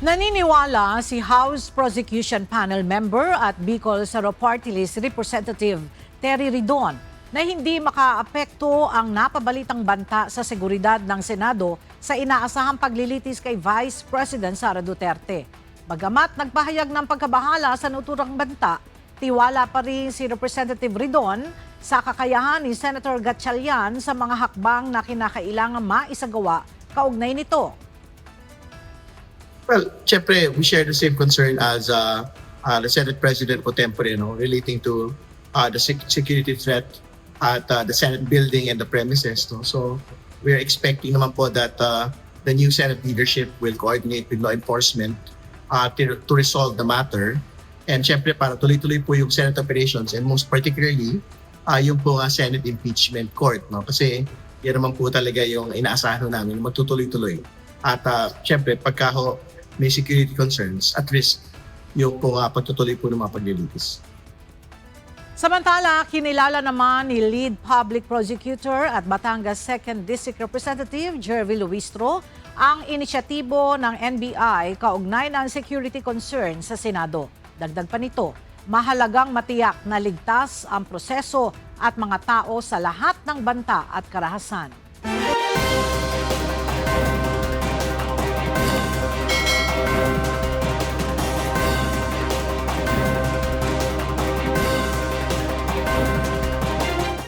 Naniniwala si House Prosecution Panel member at Bicol Saro Party List Representative Terry Ridon na hindi makaapekto ang napabalitang banta sa seguridad ng Senado sa inaasahang paglilitis kay Vice President Sara Duterte. Bagamat nagpahayag ng pagkabahala sa naturang banta, tiwala pa rin si Representative Ridon sa kakayahan ni Senator Gatchalian sa mga hakbang na kinakailangan maisagawa kaugnay nito. Well, syempre, we share the same concern as the Senate President pro tempore, relating to the security threat at the Senate building and the premises. No? So, we are expecting naman po that the new Senate leadership will coordinate with law enforcement to resolve the matter. And syempre, para tuloy-tuloy po yung Senate operations and most particularly, yung po Senate impeachment court. No? Kasi yan naman po talaga yung inaasahan namin magtutuloy-tuloy. At syempre, pagka may security concerns, at risk yung pagtutuloy po ng mga paglilitis. Samantala, kinilala naman ni Lead Public Prosecutor at Batangas 2nd District Representative Jervy Luistro ang inisyatibo ng NBI kaugnay ng security concern sa Senado. Dagdag pa nito, mahalagang matiyak na ligtas ang proseso at mga tao sa lahat ng banta at karahasan.